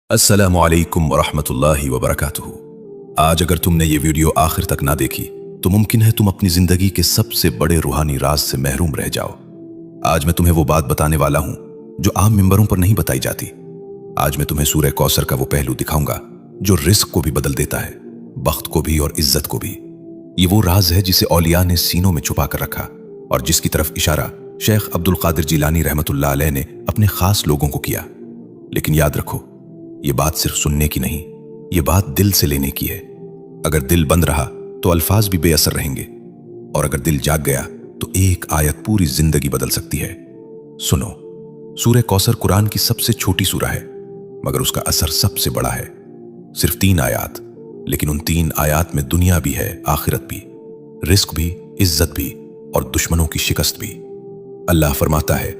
अस्सलामु अलैकुम वरहमतुल्लाहि वबरकातुहू। आज अगर तुमने ये वीडियो आखिर तक ना देखी तो मुमकिन है तुम अपनी जिंदगी के सबसे बड़े रूहानी राज से महरूम रह जाओ। आज मैं तुम्हें वो बात बताने वाला हूं जो आम मिंबरों पर नहीं बताई जाती। आज मैं तुम्हें सूरह कौसर का वो पहलू दिखाऊंगा जो रिस्क को भी बदल देता है, बख्त को भी और इज्जत को भी। ये वो राज है जिसे औलिया ने सीनों में छुपा कर रखा और जिसकी तरफ इशारा शेख अब्दुल कादिर जिलानी रहमतुल्लाह अलैह ने अपने खास लोगों को किया। लेकिन याद रखो, ये बात सिर्फ सुनने की नहीं, ये बात दिल से लेने की है। अगर दिल बंद रहा तो अल्फाज भी बेअसर रहेंगे, और अगर दिल जाग गया तो एक आयत पूरी जिंदगी बदल सकती है। सुनो, सूरह कौसर कुरान की सबसे छोटी सूरा है, मगर उसका असर सबसे बड़ा है। सिर्फ 3 आयात, लेकिन उन 3 आयात में दुनिया भी है, आखिरत भी, रिस्क भी, इज्जत भी और दुश्मनों की शिकस्त भी। अल्लाह फरमाता है,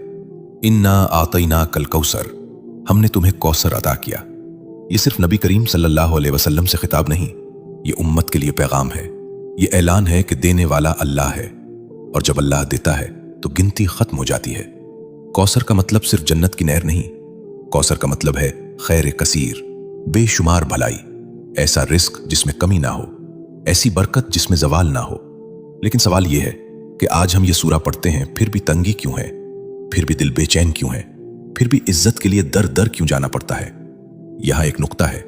इन्ना आतैना कल कौसर, हमने तुम्हें कौसर अता किया। ये सिर्फ नबी करीम सल्लल्लाहु अलैहि वसल्लम से खिताब नहीं, ये उम्मत के लिए पैगाम है। ये ऐलान है कि देने वाला अल्लाह है, और जब अल्लाह देता है तो गिनती खत्म हो जाती है। कौसर का मतलब सिर्फ जन्नत की नहर नहीं, कौसर का मतलब है खैर कसीर, बेशुमार भलाई, ऐसा रिस्क जिसमें कमी ना हो, ऐसी बरकत जिसमें जवाल ना हो। लेकिन सवाल यह है कि आज हम ये सूरा पढ़ते हैं फिर भी तंगी क्यों है, फिर भी दिल बेचैन क्यों है, फिर भी इज्जत के लिए दर दर क्यों जाना पड़ता है। यहां एक नुक्ता है,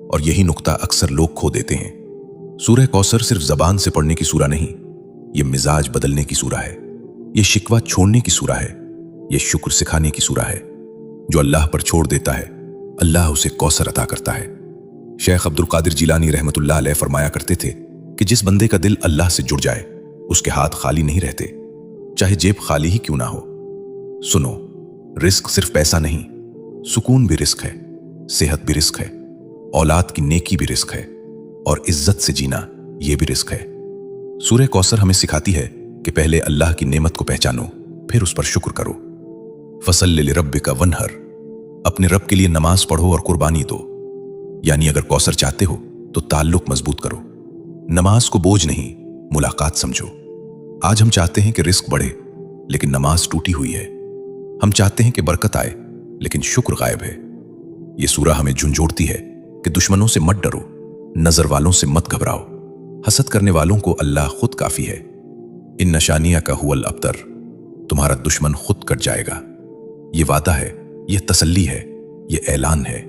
और यही नुक्ता अक्सर लोग खो देते हैं। सूरह कौसर सिर्फ जबान से पढ़ने की सूरा नहीं, यह मिजाज बदलने की सूरा है, यह शिकवा छोड़ने की सूरा है, यह शुक्र सिखाने की सूरा है। जो अल्लाह पर छोड़ देता है, अल्लाह उसे कौसर अता करता है। शेख अब्दुल कादिर जिलानी रहमतुल्लाह अलैह फरमाया करते थे कि जिस बंदे का दिल अल्लाह से जुड़ जाए उसके हाथ खाली नहीं रहते, चाहे जेब खाली ही क्यों ना हो। सुनो, रिस्क सिर्फ पैसा नहीं, सुकून भी रिस्क है, सेहत भी रिस्क है, औलाद की नेकी भी रिस्क है, और इज्जत से जीना यह भी रिस्क है। सूरह कौसर हमें सिखाती है कि पहले अल्लाह की नेमत को पहचानो, फिर उस पर शुक्र करो। फसल्लि लिरब्बिका वन्हर, अपने रब के लिए नमाज पढ़ो और कुर्बानी दो। यानी अगर कौसर चाहते हो तो ताल्लुक मजबूत करो, नमाज को बोझ नहीं, मुलाकात समझो। आज हम चाहते हैं कि रिस्क बढ़े, लेकिन नमाज टूटी हुई है। हम चाहते हैं कि बरकत आए, लेकिन शुक्र गायब है। यह सूरा हमें झुंझोड़ती है कि दुश्मनों से मत डरो, नजर वालों से मत घबराओ, हसद करने वालों को अल्लाह खुद काफी है। इन नशानिया का हुवल अब्तर, तुम्हारा दुश्मन खुद कट जाएगा। यह वादा है, यह तसल्ली है, यह ऐलान है।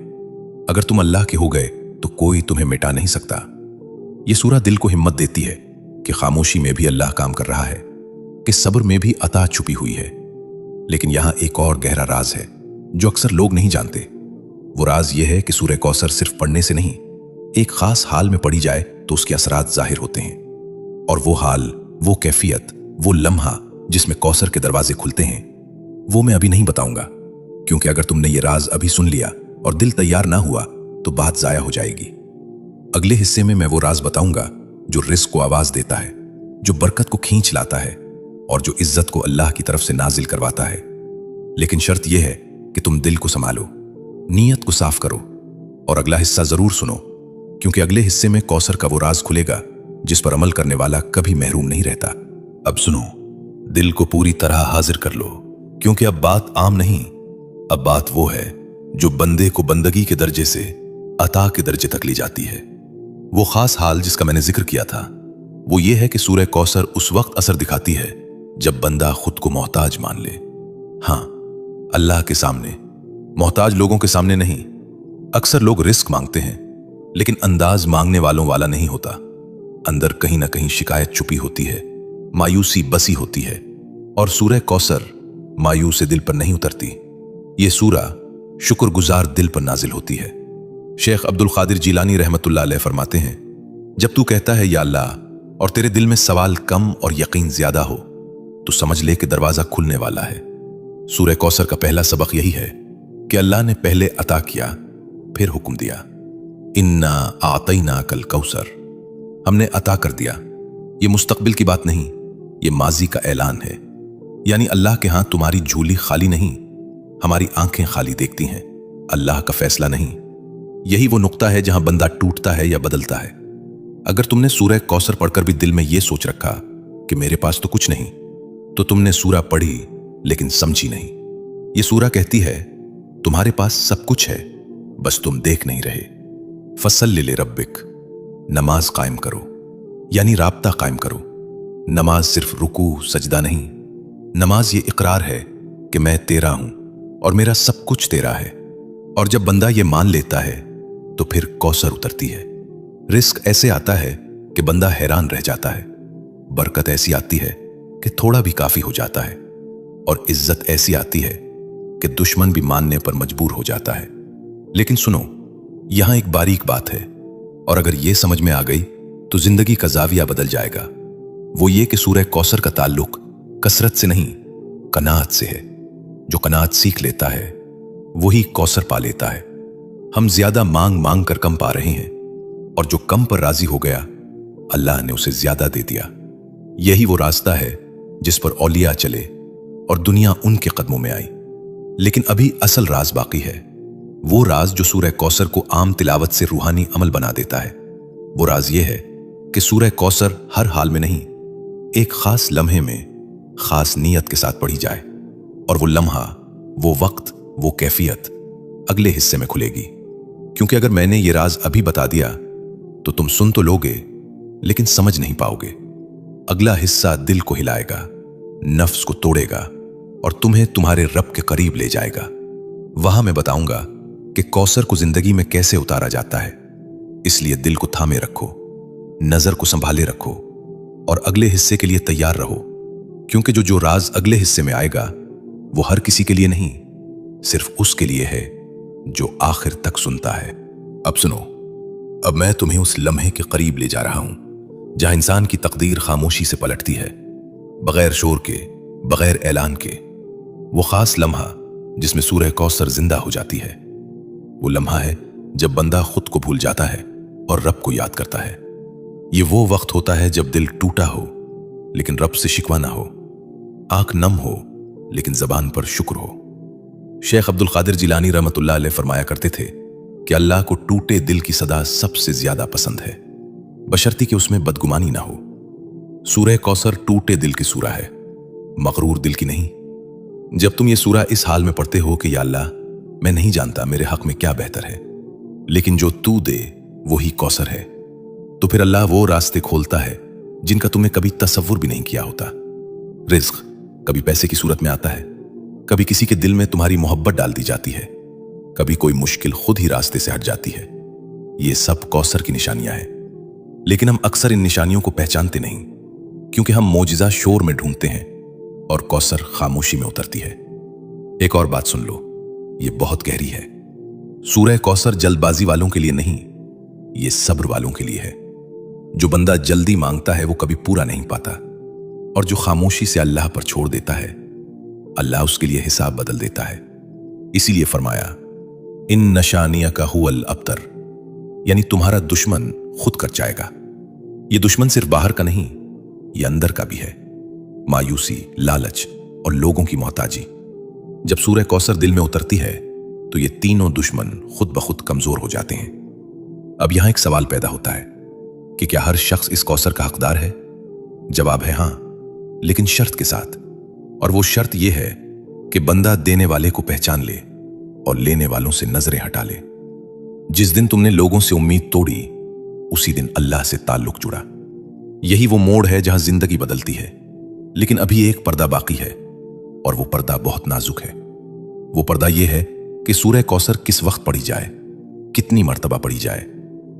अगर तुम अल्लाह के हो गए तो कोई तुम्हें मिटा नहीं सकता। यह सूरा दिल को हिम्मत देती है कि खामोशी में भी अल्लाह काम कर रहा है, कि सब्र में भी अता छुपी हुई है। लेकिन यहां एक और गहरा राज है जो अक्सर लोग नहीं जानते। वो राज यह है कि सूरह कौसर सिर्फ पढ़ने से नहीं, एक खास हाल में पढ़ी जाए तो उसके असरात जाहिर होते हैं। और वो हाल, वो कैफियत, वो लम्हा जिसमें कौसर के दरवाजे खुलते हैं, वो मैं अभी नहीं बताऊंगा, क्योंकि अगर तुमने ये राज अभी सुन लिया और दिल तैयार ना हुआ तो बात जाया हो जाएगी। अगले हिस्से में मैं वो राज बताऊंगा जो रिस्क को आवाज देता है, जो बरकत को खींच लाता है, और जो इज्जत को अल्लाह की तरफ से नाजिल करवाता है। लेकिन शर्त यह है कि तुम दिल को संभालो, नीयत को साफ करो, और अगला हिस्सा जरूर सुनो, क्योंकि अगले हिस्से में कौसर का वो राज खुलेगा जिस पर अमल करने वाला कभी महरूम नहीं रहता। अब सुनो, दिल को पूरी तरह हाजिर कर लो, क्योंकि अब बात आम नहीं, अब बात वो है जो बंदे को बंदगी के दर्जे से अता के दर्जे तक ले जाती है। वो खास हाल जिसका मैंने जिक्र किया था, वो ये है कि सूरह कौसर उस वक्त असर दिखाती है जब बंदा खुद को मोहताज मान ले। हां, अल्लाह के सामने, मोहताज लोगों के सामने नहीं। अक्सर लोग रिस्क मांगते हैं, लेकिन अंदाज मांगने वालों वाला नहीं होता। अंदर कहीं ना कहीं शिकायत छुपी होती है, मायूसी बसी होती है, और सूरह कौसर मायूस दिल पर नहीं उतरती। यह सूरा शुक्रगुजार दिल पर नाजिल होती है। शेख अब्दुल कादिर जिलानी रहमतुल्लाह अलैह फरमाते हैं, जब तू कहता है या अल्लाह और तेरे दिल में सवाल कम और यकीन ज्यादा हो तो समझ ले कि दरवाजा खुलने वाला है। सूरह कौसर का पहला सबक यही है कि अल्लाह ने पहले अता किया, फिर हुक्म दिया। इन्ना आतैना कल कौसर, हमने अता कर दिया। यह मुस्तकबिल की बात नहीं, यह माजी का ऐलान है। यानी अल्लाह के हाथ तुम्हारी झोली खाली नहीं, हमारी आंखें खाली देखती हैं, अल्लाह का फैसला नहीं। यही वो नुक्ता है जहां बंदा टूटता है या बदलता है। अगर तुमने सूरह कौसर पढ़कर भी दिल में यह सोच रखा कि मेरे पास तो कुछ नहीं, तो तुमने सूरा पढ़ी लेकिन समझी नहीं। यह सूरा कहती है तुम्हारे पास सब कुछ है, बस तुम देख नहीं रहे। फसल्लि लिरब्बिक, नमाज कायम करो, यानी राब्ता कायम करो। नमाज सिर्फ रुकू सजदा नहीं, नमाज ये इकरार है कि मैं तेरा हूं और मेरा सब कुछ तेरा है। और जब बंदा ये मान लेता है तो फिर कौसर उतरती है। रिस्क ऐसे आता है कि बंदा हैरान रह जाता है, बरकत ऐसी आती है कि थोड़ा भी काफी हो जाता है, और इज्जत ऐसी आती है कि दुश्मन भी मानने पर मजबूर हो जाता है। लेकिन सुनो, यहां एक बारीक बात है, और अगर यह समझ में आ गई तो जिंदगी का जाविया बदल जाएगा। वो ये कि सूरह कौसर का ताल्लुक कसरत से नहीं, कनात से है। जो कनात सीख लेता है वही कौसर पा लेता है। हम ज्यादा मांग मांग कर कम पा रहे हैं, और जो कम पर राजी हो गया अल्लाह ने उसे ज्यादा दे दिया। यही वो रास्ता है जिस पर औलिया चले और दुनिया उनके कदमों में आई। लेकिन अभी असल राज बाकी है, वो राज जो सूरह कौसर को आम तिलावत से रूहानी अमल बना देता है। वो राज ये है कि सूरह कौसर हर हाल में नहीं, एक खास लम्हे में खास नीयत के साथ पढ़ी जाए, और वो लम्हा, वो वक्त, वो कैफियत अगले हिस्से में खुलेगी। क्योंकि अगर मैंने ये राज अभी बता दिया तो तुम सुन तो लोगे लेकिन समझ नहीं पाओगे। अगला हिस्सा दिल को हिलाएगा, नफ्स को तोड़ेगा और तुम्हें तुम्हारे रब के करीब ले जाएगा। वहां मैं बताऊंगा कि कौसर को जिंदगी में कैसे उतारा जाता है। इसलिए दिल को थामे रखो, नजर को संभाले रखो और अगले हिस्से के लिए तैयार रहो। क्योंकि जो राज अगले हिस्से में आएगा वो हर किसी के लिए नहीं, सिर्फ उसके लिए है जो आखिर तक सुनता है। अब सुनो, अब मैं तुम्हें उस लम्हे के करीब ले जा रहा हूं जहां इंसान की तकदीर खामोशी से पलटती है, बगैर शोर के, बगैर ऐलान के। वो खास लम्हा जिसमें सूरह कौसर जिंदा हो जाती है। वो लम्हा है जब बंदा खुद को भूल जाता है और रब को याद करता है। ये वो वक्त होता है जब दिल टूटा हो लेकिन रब से शिकवा ना हो, आंख नम हो लेकिन जबान पर शुक्र हो। शेख अब्दुल कादिर जिलानी रहमतुल्लाह अलैह फरमाया करते थे कि अल्लाह को टूटे दिल की सदा सबसे ज्यादा पसंद है, बशर्ती कि उसमें बदगुमानी ना हो। सूरह कौसर टूटे दिल की सूरा है, मगरूर दिल की नहीं। जब तुम ये सूरा इस हाल में पढ़ते हो कि या अल्लाह, मैं नहीं जानता मेरे हक में क्या बेहतर है, लेकिन जो तू दे वही कौसर है, तो फिर अल्लाह वो रास्ते खोलता है जिनका तुमने कभी तसव्वुर भी नहीं किया होता। रिज्क कभी पैसे की सूरत में आता है, कभी किसी के दिल में तुम्हारी मोहब्बत डाल दी जाती है, कभी कोई मुश्किल खुद ही रास्ते से हट जाती है। ये सब कौसर की निशानियां हैं, लेकिन हम अक्सर इन निशानियों को पहचानते नहीं, क्योंकि हम मौजिज़ा शोर में ढूंढते हैं और कौसर खामोशी में उतरती है। एक और बात सुन लो, ये बहुत गहरी है। सूरह कौसर जल्दबाजी वालों के लिए नहीं, ये सब्र वालों के लिए है। जो बंदा जल्दी मांगता है वो कभी पूरा नहीं पाता, और जो खामोशी से अल्लाह पर छोड़ देता है अल्लाह उसके लिए हिसाब बदल देता है। इसीलिए फरमाया, इन नशानिया का हुवल अब्तर, यानी तुम्हारा दुश्मन खुद कर जाएगा। ये दुश्मन सिर्फ बाहर का नहीं, ये अंदर का भी है। मायूसी, लालच और लोगों की मोहताजी। जब सूरह कौसर दिल में उतरती है तो ये तीनों दुश्मन खुद ब खुद कमजोर हो जाते हैं। अब यहां एक सवाल पैदा होता है कि क्या हर शख्स इस कौसर का हकदार है? जवाब है हां, लेकिन शर्त के साथ। और वो शर्त यह है कि बंदा देने वाले को पहचान ले और लेने वालों से नजरें हटा ले। जिस दिन तुमने लोगों से उम्मीद तोड़ी, उसी दिन अल्लाह से ताल्लुक जुड़ा। यही वो मोड़ है जहां जिंदगी बदलती है। लेकिन अभी एक पर्दा बाकी है, और वो पर्दा बहुत नाजुक है। वो पर्दा यह है कि सूरह कौसर किस वक्त पढ़ी जाए, कितनी मर्तबा पढ़ी जाए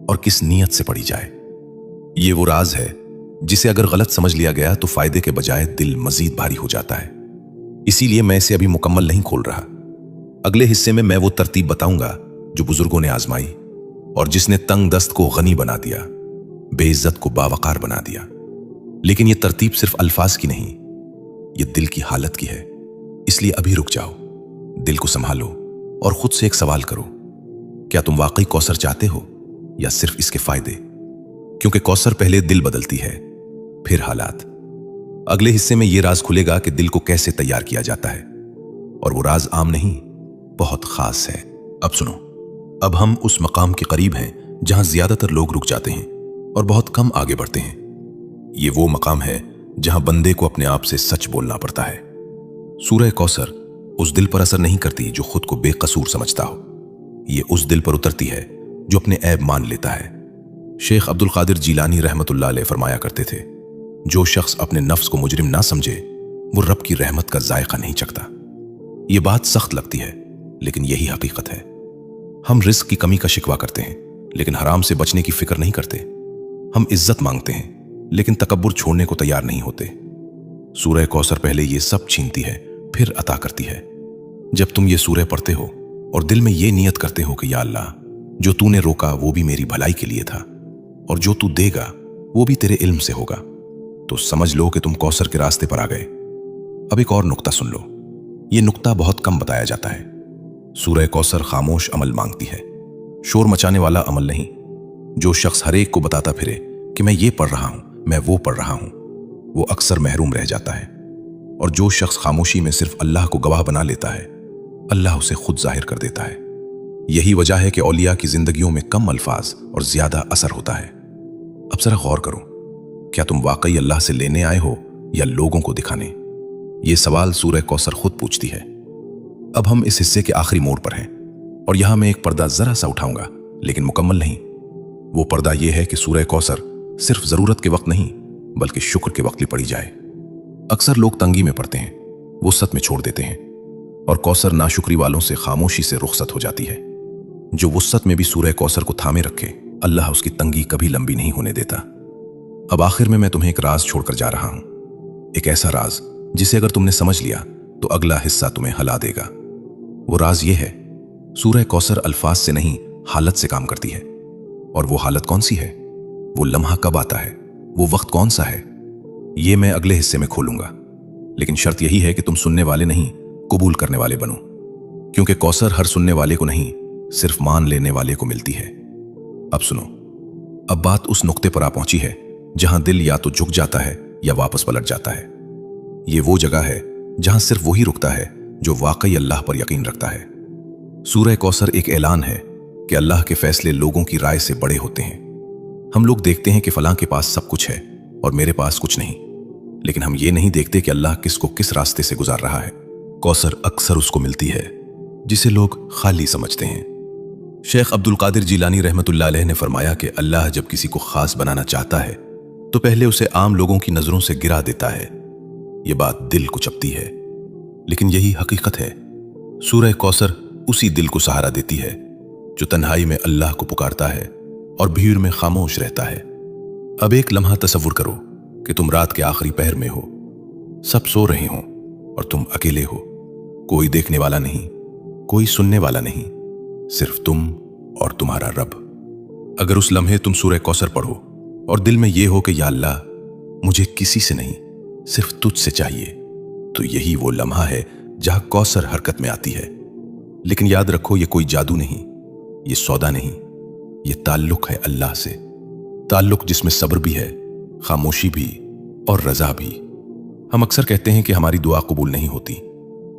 और किस नीयत से पढ़ी जाए। ये वो राज है जिसे अगर गलत समझ लिया गया तो फायदे के बजाय दिल मजीद भारी हो जाता है। इसीलिए मैं इसे अभी मुकम्मल नहीं खोल रहा। अगले हिस्से में मैं वो तरतीब बताऊंगा जो बुजुर्गों ने आजमाई और जिसने तंग दस्त को गनी बना दिया, बेइज्जत को बावकार बना दिया। लेकिन यह तरतीब सिर्फ अल्फाज की नहीं, यह दिल की हालत की है। इसलिए अभी रुक जाओ, दिल को संभालो और खुद से एक सवाल करो, क्या तुम वाकई कौसर चाहते हो या सिर्फ इसके फायदे? क्योंकि कौसर पहले दिल बदलती है, फिर हालात। अगले हिस्से में यह राज खुलेगा कि दिल को कैसे तैयार किया जाता है, और वो राज आम नहीं, बहुत खास है। अब सुनो, अब हम उस मकाम के करीब हैं जहां ज्यादातर लोग रुक जाते हैं और बहुत कम आगे बढ़ते हैं। ये वो मकाम है जहां बंदे को अपने आप से सच बोलना पड़ता है। सूरह कौसर उस दिल पर असर नहीं करती जो खुद को बेकसूर समझता हो। ये उस दिल पर उतरती है जो अपने ऐब मान लेता है। शेख अब्दुल कादिर जीलानी रहमतुल्लाह अलैह फरमाया करते थे, जो शख्स अपने नफ्स को मुजरिम ना समझे वो रब की रहमत का जायका नहीं चखता। ये बात सख्त लगती है लेकिन यही हकीकत है। हम रिस्क की कमी का शिकवा करते हैं लेकिन हराम से बचने की फिक्र नहीं करते। हम इज्जत मांगते हैं लेकिन तकब्बुर छोड़ने को तैयार नहीं होते। सूरह कौसर पहले ये सब छीनती है फिर अता करती है। जब तुम ये सूरह पढ़ते हो और दिल में ये नियत करते हो कि या अल्लाह, जो तूने रोका वो भी मेरी भलाई के लिए था और जो तू देगा वो भी तेरे इल्म से होगा, तो समझ लो कि तुम कौसर के रास्ते पर आ गए। अब एक और नुक्ता सुन लो, ये नुक्ता बहुत कम बताया जाता है। सूरह कौसर खामोश अमल मांगती है, शोर मचाने वाला अमल नहीं। जो शख्स हर एक को बताता फिरे कि मैं ये पढ़ रहा हूं, मैं वो पढ़ रहा हूं, वो अक्सर महरूम रह जाता है। और जो शख्स खामोशी में सिर्फ अल्लाह को गवाह बना लेता है, अल्लाह उसे खुद जाहिर कर देता है। यही वजह है कि औलिया की जिंदगियों में कम अल्फाज और ज्यादा असर होता है। अब जरा गौर करो, क्या तुम वाकई अल्लाह से लेने आए हो या लोगों को दिखाने? ये सवाल सूरह कौसर खुद पूछती है। अब हम इस हिस्से के आखिरी मोड़ पर हैं और यहां मैं एक पर्दा जरा सा उठाऊंगा लेकिन मुकम्मल नहीं। वो पर्दा यह है कि सूरह कौसर सिर्फ जरूरत के वक्त नहीं बल्कि शुक्र के वक्त भी पढ़ी जाए। अक्सर लोग तंगी में पड़ते हैं, वुसअत में छोड़ देते हैं और कौसर नाशुक्री वालों से खामोशी से रुखसत हो जाती है। जो वुसअत में भी सूरह कौसर को थामे रखे, अल्लाह उसकी तंगी कभी लंबी नहीं होने देता। अब आखिर में मैं तुम्हें एक राज छोड़कर जा रहा हूं, एक ऐसा राज जिसे अगर तुमने समझ लिया तो अगला हिस्सा तुम्हें हिला देगा। वो राज ये है, सूरह कौसर अल्फाज से नहीं हालत से काम करती है। और वो हालत कौन सी है, वो लम्हा कब आता है, वो वक्त कौन सा है, ये मैं अगले हिस्से में खोलूंगा। लेकिन शर्त यही है कि तुम सुनने वाले नहीं, कबूल करने वाले बनो, क्योंकि कौसर हर सुनने वाले को नहीं, सिर्फ मान लेने वाले को मिलती है। अब सुनो, अब बात उस नुक्ते पर आ पहुंची है जहां दिल या तो झुक जाता है या वापस पलट जाता है। ये वो जगह है जहां सिर्फ वही रुकता है जो वाकई अल्लाह पर यकीन रखता है। सूरह कौसर एक ऐलान है कि अल्लाह के फैसले लोगों की राय से बड़े होते हैं। हम लोग देखते हैं कि फलां के पास सब कुछ है और मेरे पास कुछ नहीं, लेकिन हम ये नहीं देखते कि अल्लाह किसको किस रास्ते से गुजार रहा है। कौसर अक्सर उसको मिलती है जिसे लोग खाली समझते हैं। शेख अब्दुल कादिर जीलानी रहमतुल्लाह अलैह ने फरमाया कि अल्लाह जब किसी को खास बनाना चाहता है तो पहले उसे आम लोगों की नजरों से गिरा देता है। ये बात दिल को चपती है, लेकिन यही हकीकत है। सूरह कौसर उसी दिल को सहारा देती है जो तन्हाई में अल्लाह को पुकारता है और भीड़ में खामोश रहता है। अब एक लम्हा तसव्वुर करो कि तुम रात के आखिरी पहर में हो, सब सो रहे हो और तुम अकेले हो। कोई देखने वाला नहीं, कोई सुनने वाला नहीं, सिर्फ तुम और तुम्हारा रब। अगर उस लम्हे तुम सूरह कौसर पढ़ो और दिल में यह हो कि या अल्लाह, मुझे किसी से नहीं सिर्फ तुझसे चाहिए, तो यही वो लम्हा है जहां कौसर हरकत में आती है। लेकिन याद रखो, ये कोई जादू नहीं, ये सौदा नहीं, ये ताल्लुक है अल्लाह से। ताल्लुक जिसमें सब्र भी है, खामोशी भी और रजा भी। हम अक्सर कहते हैं कि हमारी दुआ कबूल नहीं होती,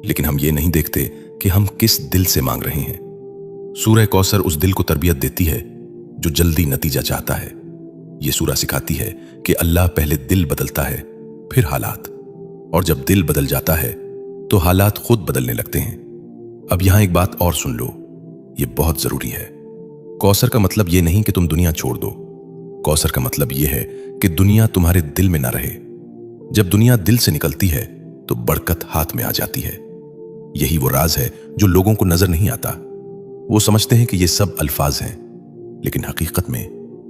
लेकिन हम ये नहीं देखते कि हम किस दिल से मांग रहे हैं। सूरह कौसर उस दिल को तरबियत देती है जो जल्दी नतीजा चाहता है। ये सूरह सिखाती है कि अल्लाह पहले दिल बदलता है फिर हालात, और जब दिल बदल जाता है तो हालात खुद बदलने लगते हैं। अब यहां एक बात और सुन लो, ये बहुत जरूरी है। कौसर का मतलब ये नहीं कि तुम दुनिया छोड़ दो। कौसर का मतलब ये है कि दुनिया तुम्हारे दिल में ना रहे। जब दुनिया दिल से निकलती है तो बरकत हाथ में आ जाती है। यही वो राज है जो लोगों को नजर नहीं आता। वो समझते हैं कि ये सब अल्फाज हैं, लेकिन हकीकत में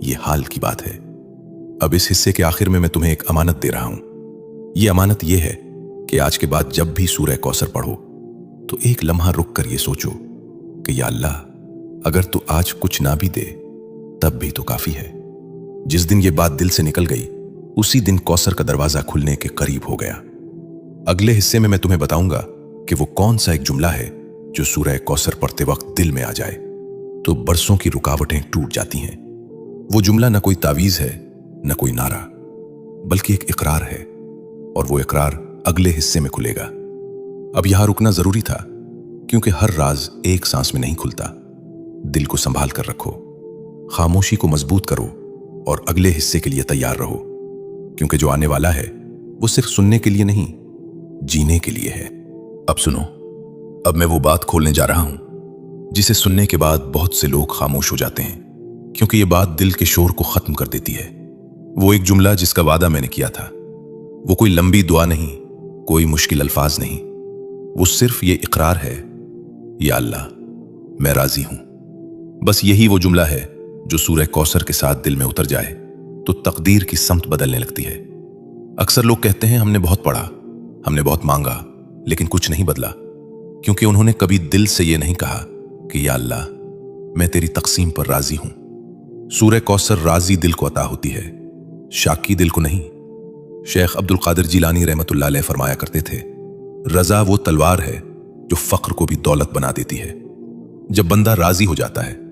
ये हाल की बात है। अब इस हिस्से के आखिर में मैं तुम्हें एक अमानत दे रहा हूं। ये अमानत ये है कि आज के बाद जब भी सूरह कौसर पढ़ो तो एक लम्हा रुक कर ये सोचो कि या अल्लाह, अगर तू आज कुछ ना भी दे तब भी तो काफी है। जिस दिन ये बात दिल से निकल गई, उसी दिन कौसर का दरवाजा खुलने के करीब हो गया। अगले हिस्से में मैं तुम्हें बताऊंगा कि वो कौन सा एक जुमला है जो सूरह कौसर पढ़ते वक्त दिल में आ जाए तो बरसों की रुकावटें टूट जाती हैं। वो जुमला न कोई तावीज है, न कोई नारा, बल्कि एक इकरार है, और वो इकरार अगले हिस्से में खुलेगा। अब यहां रुकना जरूरी था, क्योंकि हर राज एक सांस में नहीं खुलता। दिल को संभाल कर रखो, खामोशी को मजबूत करो और अगले हिस्से के लिए तैयार रहो, क्योंकि जो आने वाला है वो सिर्फ सुनने के लिए नहीं, जीने के लिए है। अब सुनो, अब मैं वो बात खोलने जा रहा हूं जिसे सुनने के बाद बहुत से लोग खामोश हो जाते हैं, क्योंकि ये बात दिल के शोर को खत्म कर देती है। वो एक जुमला जिसका वादा मैंने किया था। वो कोई लंबी दुआ नहीं, कोई मुश्किल अल्फाज नहीं। वो सिर्फ ये इकरार है, या अल्लाह मैं राजी हूं। बस यही वो जुमला है जो सूरह कौसर के साथ दिल में उतर जाए तो तकदीर की समत बदलने लगती है। अक्सर लोग कहते हैं हमने बहुत पढ़ा, हमने बहुत मांगा, लेकिन कुछ नहीं बदला, क्योंकि उन्होंने कभी दिल से ये नहीं कहा कि या अल्लाह मैं तेरी तकसीम पर राजी हूं। सूरह कौसर राजी दिल को अता होती है, शाकी दिल को नहीं। शेख अब्दुल कादिर जिलानी रहमतुल्लाह अलैह फरमाया करते थे, रजा वो तलवार है जो फक्र को भी दौलत बना देती है। जब बंदा राजी हो जाता है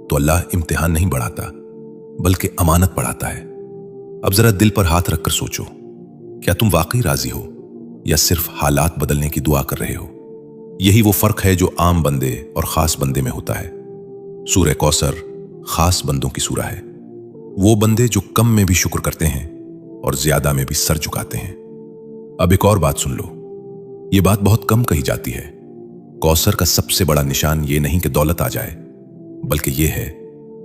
तो अल्लाह इम्तिहान नहीं बढ़ाता, बल्कि अमानत बढ़ाता है। अब जरा दिल पर हाथ रखकर सोचो, क्या तुम वाकई राजी हो या सिर्फ हालात बदलने की दुआ कर रहे हो? यही वो फर्क है जो आम बंदे और खास बंदे में होता है। सूरह कौसर खास बंदों की सूरह है। वो बंदे जो कम में भी शुक्र करते हैं और ज्यादा में भी सर झुकाते हैं। अब एक और बात सुन लो, ये बात बहुत कम कही जाती है। कौसर का सबसे बड़ा निशान ये नहीं कि दौलत आ जाए, बल्कि ये है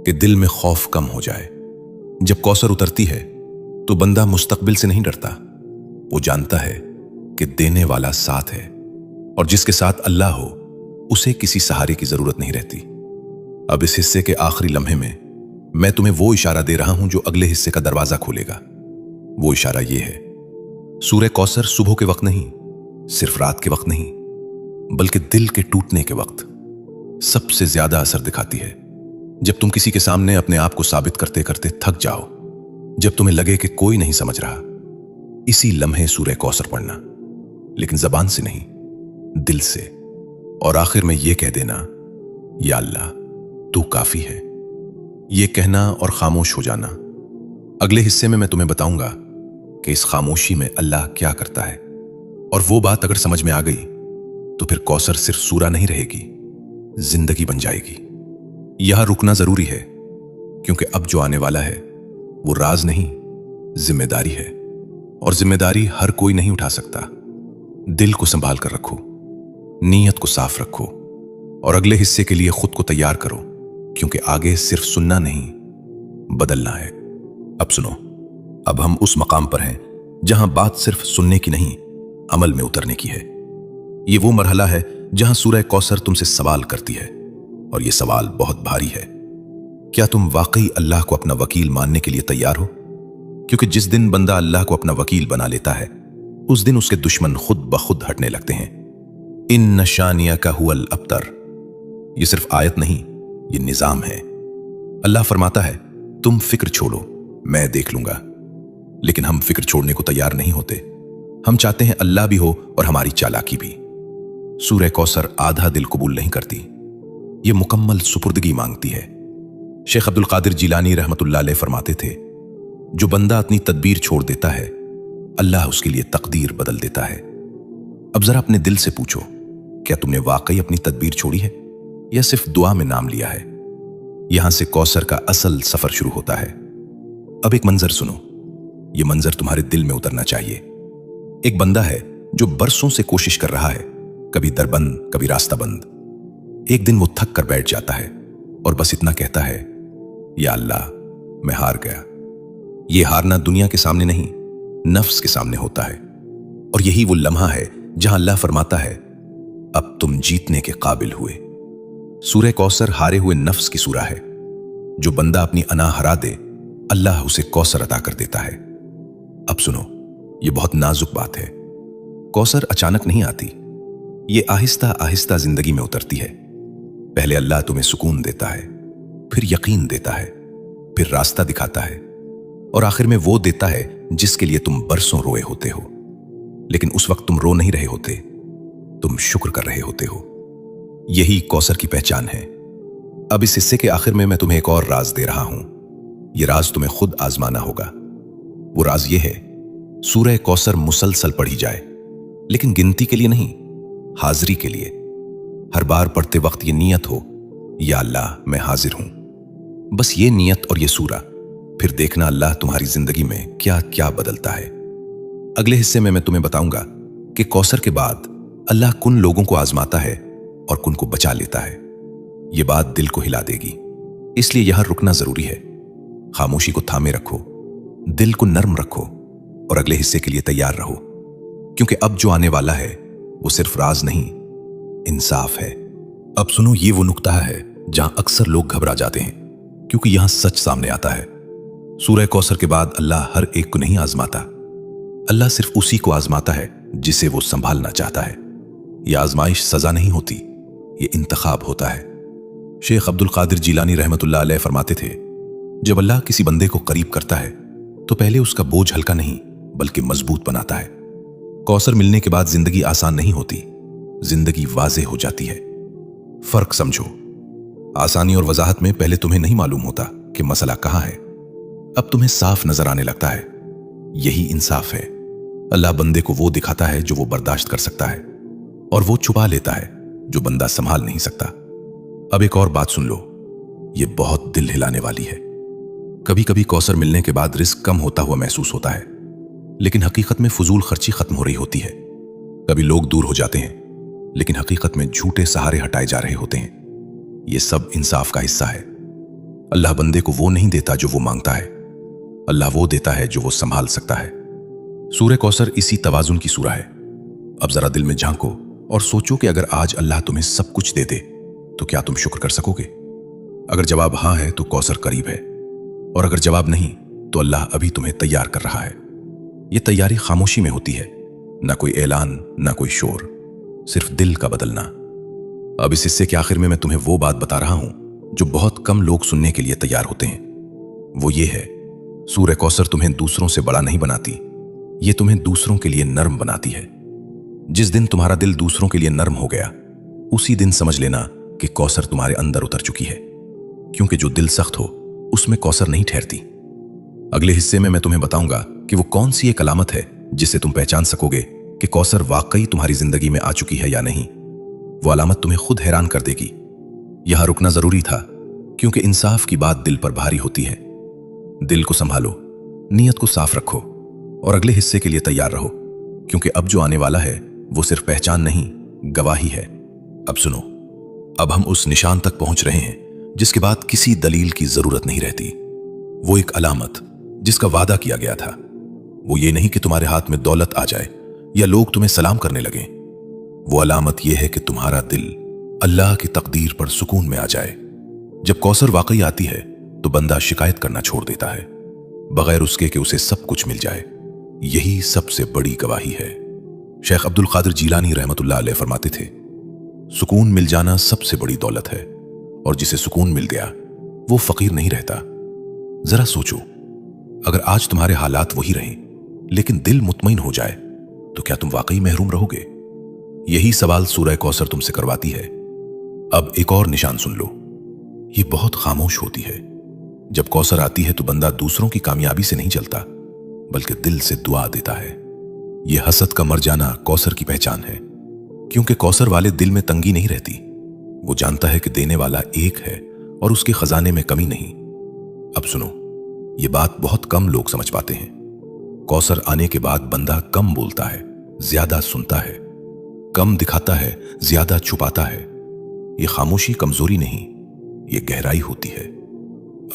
कि दिल में खौफ कम हो जाए। जब कौसर उतरती है तो बंदा मुस्तकबिल से नहीं डरता। वो जानता है कि देने वाला साथ है, और जिसके साथ अल्लाह हो उसे किसी सहारे की जरूरत नहीं रहती। अब इस हिस्से के आखिरी लम्हे में मैं तुम्हें वो इशारा दे रहा हूं जो अगले हिस्से का दरवाजा खोलेगा। वो इशारा ये है, सूरह कौसर सुबह के वक्त नहीं, सिर्फ रात के वक्त नहीं, बल्कि दिल के टूटने के वक्त सबसे ज्यादा असर दिखाती है। जब तुम किसी के सामने अपने आप को साबित करते करते थक जाओ, जब तुम्हें लगे कि कोई नहीं समझ रहा, इसी लम्हे सूरह कौसर पढ़ना, लेकिन जबान से नहीं, दिल से, और आखिर में यह कह देना, या अल्लाह तू काफी है। यह कहना और खामोश हो जाना। अगले हिस्से में मैं तुम्हें बताऊंगा कि इस खामोशी में अल्लाह क्या करता है। और वो बात अगर समझ में आ गई तो फिर कौसर सिर्फ सूरा नहीं रहेगी, जिंदगी बन जाएगी। यहां रुकना जरूरी है, क्योंकि अब जो आने वाला है वो राज नहीं, जिम्मेदारी है। और जिम्मेदारी हर कोई नहीं उठा सकता। दिल को संभाल कर रखो, नीयत को साफ रखो, और अगले हिस्से के लिए खुद को तैयार करो, क्योंकि आगे सिर्फ सुनना नहीं, बदलना है। अब सुनो, अब हम उस मकाम पर हैं जहां बात सिर्फ सुनने की नहीं, अमल में उतरने की है। ये वो मरहला है जहां सूरह कौसर तुमसे सवाल करती है, और यह सवाल बहुत भारी है। क्या तुम वाकई अल्लाह को अपना वकील मानने के लिए तैयार हो? क्योंकि जिस दिन बंदा अल्लाह को अपना वकील बना लेता है, उस दिन उसके दुश्मन खुद ब खुद हटने लगते हैं। इन शानिया का हुअल अब्तर, यह सिर्फ आयत नहीं, ये निजाम है। अल्लाह फरमाता है, तुम फिक्र छोड़ो, मैं देख लूंगा। लेकिन हम फिक्र छोड़ने को तैयार नहीं होते। हम चाहते हैं अल्लाह भी हो और हमारी चालाकी भी। सूरह कौसर आधा दिल कबूल नहीं करती, ये मुकम्मल सुपुर्दगी मांगती है। शेख अब्दुल कादिर जिलानी रहमतुल्लाह अलैह फरमाते थे, जो बंदा अपनी तदबीर छोड़ देता है, अल्लाह उसके लिए तकदीर बदल देता है। अब जरा अपने दिल से पूछो, क्या तुमने वाकई अपनी तदबीर छोड़ी है या सिर्फ दुआ में नाम लिया है? यहां से कौसर का असल सफर शुरू होता है। अब एक मंजर सुनो, यह मंजर तुम्हारे दिल में उतरना चाहिए। एक बंदा है जो बरसों से कोशिश कर रहा है, कभी दर बंद, कभी रास्ता बंद। एक दिन वो थक कर बैठ जाता है और बस इतना कहता है, या अल्लाह मैं हार गया। ये हारना दुनिया के सामने नहीं, नफ्स के सामने होता है। और यही वो लम्हा है जहां अल्लाह फरमाता है, अब तुम जीतने के काबिल हुए। सूरह कौसर हारे हुए नफ्स की सूरह है। जो बंदा अपनी अना हरा दे, अल्लाह उसे कौसर अता कर देता है। अब सुनो, ये बहुत नाजुक बात है। कौसर अचानक नहीं आती, ये आहिस्ता आहिस्ता जिंदगी में उतरती है। पहले अल्लाह तुम्हें सुकून देता है, फिर यकीन देता है, फिर रास्ता दिखाता है, और आखिर में वो देता है जिसके लिए तुम बरसों रोए होते हो। लेकिन उस वक्त तुम रो नहीं रहे होते, तुम शुक्र कर रहे होते हो। यही कौसर की पहचान है। अब इस हिस्से के आखिर में मैं तुम्हें एक और राज दे रहा हूं। यह राज तुम्हें खुद आजमाना होगा। वो राज ये है, सूरह कौसर मुसलसल पढ़ी जाए, लेकिन गिनती के लिए नहीं, हाजिरी के लिए। हर बार पढ़ते वक्त ये नियत हो, या अल्लाह मैं हाजिर हूं। बस ये नियत और ये सूरा, फिर देखना अल्लाह तुम्हारी जिंदगी में क्या क्या बदलता है। अगले हिस्से में मैं तुम्हें बताऊंगा कि कौसर के बाद अल्लाह कुन लोगों को आजमाता है और कुन को बचा लेता है। ये बात दिल को हिला देगी, इसलिए यहां रुकना जरूरी है। खामोशी को थामे रखो, दिल को नर्म रखो और अगले हिस्से के लिए तैयार रहो, क्योंकि अब जो आने वाला है वो सिर्फ राज नहीं, इंसाफ है। अब सुनो, ये वो नुक्ता है जहां अक्सर लोग घबरा जाते हैं, क्योंकि यहां सच सामने आता है। सूरह कौसर के बाद अल्लाह हर एक को नहीं आजमाता, अल्लाह सिर्फ उसी को आजमाता है जिसे वो संभालना चाहता है। यह आजमाइश सजा नहीं होती, ये इंतखाब होता है। शेख अब्दुल कादिर जिलानी रहमतुल्लाह अलैह फरमाते थे, जब अल्लाह किसी बंदे को करीब करता है तो पहले उसका बोझ हल्का नहीं बल्कि मजबूत बनाता है। कौसर मिलने के बाद जिंदगी आसान नहीं होती, जिंदगी वाज़ेह हो जाती है। फर्क समझो, आसानी और वजाहत में पहले तुम्हें नहीं मालूम होता कि मसला कहां है, अब तुम्हें साफ नजर आने लगता है। यही इंसाफ है। अल्लाह बंदे को वो दिखाता है जो वो बर्दाश्त कर सकता है, और वो छुपा लेता है जो बंदा संभाल नहीं सकता। अब एक और बात सुन लो, ये बहुत दिल हिलाने वाली है। कभी कभी कौसर मिलने के बाद रिस्क कम होता हुआ महसूस होता है, लेकिन हकीकत में फजूल खर्ची खत्म हो रही होती है। कभी लोग दूर हो जाते हैं, लेकिन हकीकत में झूठे सहारे हटाए जा रहे होते हैं। ये सब इंसाफ का हिस्सा है। अल्लाह बंदे को वो नहीं देता जो वो मांगता है, अल्लाह वो देता है जो वो संभाल सकता है। सूरह कौसर इसी तवाजुन की सूरह है। अब जरा दिल में झांको और सोचो कि अगर आज अल्लाह तुम्हें सब कुछ दे दे तो क्या तुम शुक्र कर सकोगे? अगर जवाब हां है तो कौसर करीब है, और अगर जवाब नहीं तो अल्लाह अभी तुम्हें तैयार कर रहा है। यह तैयारी खामोशी में होती है, ना कोई ऐलान, ना कोई शोर, सिर्फ दिल का बदलना। अब इस हिस्से के आखिर में मैं तुम्हें वो बात बता रहा हूं जो बहुत कम लोग सुनने के लिए तैयार होते हैं। वो ये है, सूरह कौसर तुम्हें दूसरों से बड़ा नहीं बनाती, ये तुम्हें दूसरों के लिए नर्म बनाती है। जिस दिन तुम्हारा दिल दूसरों के लिए नर्म हो गया, उसी दिन समझ लेना कि कौसर तुम्हारे अंदर उतर चुकी है, क्योंकि जो दिल सख्त हो उसमें कौसर नहीं ठहरती। अगले हिस्से में मैं तुम्हें बताऊंगा कि वो कौन सी एक अलामत है जिससे तुम पहचान सकोगे कि कौसर वाकई तुम्हारी जिंदगी में आ चुकी है या नहीं। वो अलामत तुम्हें खुद हैरान कर देगी। यहां रुकना जरूरी था, क्योंकि इंसाफ की बात दिल पर भारी होती है। दिल को संभालो, नीयत को साफ रखो और अगले हिस्से के लिए तैयार रहो, क्योंकि अब जो आने वाला है वो सिर्फ पहचान नहीं, गवाही है। अब सुनो, अब हम उस निशान तक पहुंच रहे हैं जिसके बाद किसी दलील की जरूरत नहीं रहती। वो एक अलामत जिसका वादा किया गया था। वो ये नहीं कि तुम्हारे हाथ में दौलत आ जाए या लोग तुम्हें सलाम करने लगे। वो अलामत यह है कि तुम्हारा दिल अल्लाह की तकदीर पर सुकून में आ जाए। जब कौसर वाकई आती है तो बंदा शिकायत करना छोड़ देता है, बगैर उसके कि उसे सब कुछ मिल जाए। यही सबसे बड़ी गवाही है। शेख अब्दुल कादिर जिलानी रहमतुल्लाह अलैह फरमाते थे, सुकून मिल जाना सबसे बड़ी दौलत है, और जिसे सुकून मिल गया वो फकीर नहीं रहता। जरा सोचो, अगर आज तुम्हारे हालात वही रहें लेकिन दिल मुतमईन हो जाए तो क्या तुम वाकई महरूम रहोगे? यही सवाल सूरह कौसर तुमसे करवाती है। अब एक और निशान सुन लो, ये बहुत खामोश होती है। जब कौसर आती है तो बंदा दूसरों की कामयाबी से नहीं चलता, बल्कि दिल से दुआ देता है। यह हसद का मर जाना कौसर की पहचान है, क्योंकि कौसर वाले दिल में तंगी नहीं रहती। वो जानता है कि देने वाला एक है और उसके खजाने में कमी नहीं। अब सुनो, ये बात बहुत कम लोग समझ पाते हैं। कौसर आने के बाद बंदा कम बोलता है, ज्यादा सुनता है, कम दिखाता है, ज्यादा छुपाता है। ये खामोशी कमजोरी नहीं, ये गहराई होती है।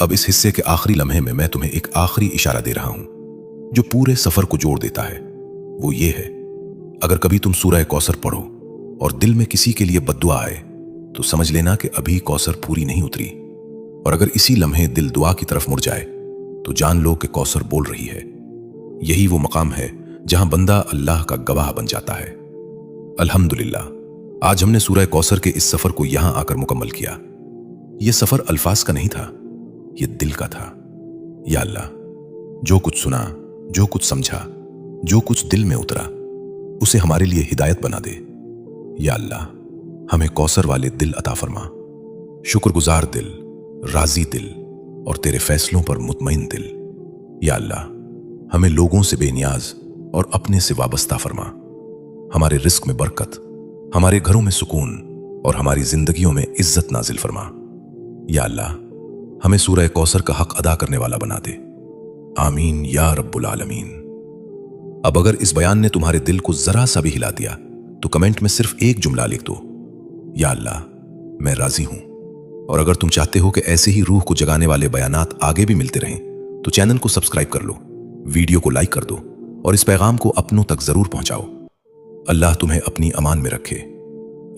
अब इस हिस्से के आखिरी लम्हे में मैं तुम्हें एक आखिरी इशारा दे रहा हूं जो पूरे सफर को जोड़ देता है। वो ये है, अगर कभी तुम सूरह कौसर पढ़ो और दिल में किसी के लिए बद्दुआ आए तो समझ लेना कि अभी कौसर पूरी नहीं उतरी, और अगर इसी लम्हे दिल दुआ की तरफ मुड़ जाए तो जान लो कि कौसर बोल रही है। यही वो मकाम है जहां बंदा अल्लाह का गवाह बन जाता है। अल्हम्दुलिल्लाह, आज हमने सूरह कौसर के इस सफर को यहां आकर मुकम्मल किया। यह सफर अल्फाज का नहीं था, यह दिल का था। या अल्लाह, जो कुछ सुना, जो कुछ समझा, जो कुछ दिल में उतरा, उसे हमारे लिए हिदायत बना दे। या अल्लाह, हमें कौसर वाले दिल अता फरमा, शुक्रगुजार दिल, राजी दिल और तेरे फैसलों पर मुतमईन दिल। या अल्लाह, हमें लोगों से बेनियाज और अपने से वाबस्ता फरमा। हमारे रिस्क में बरकत, हमारे घरों में सुकून और हमारी जिंदगियों में इज्जत नाजिल फरमा। या अल्लाह, हमें सूरह कौसर का हक अदा करने वाला बना दे। आमीन या रब्बुल आलमीन। अब अगर इस बयान ने तुम्हारे दिल को जरा सा भी हिला दिया तो कमेंट में सिर्फ एक जुमला लिख दो, या अल्लाह, मैं राजी हूं। और अगर तुम चाहते हो कि ऐसे ही रूह को जगाने वाले बयानात आगे भी मिलते रहें तो चैनल को सब्सक्राइब कर लो, वीडियो को लाइक कर दो और इस पैगाम को अपनों तक जरूर पहुंचाओ। अल्लाह तुम्हें अपनी अमान में रखे।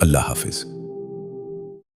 अल्लाह हाफिज।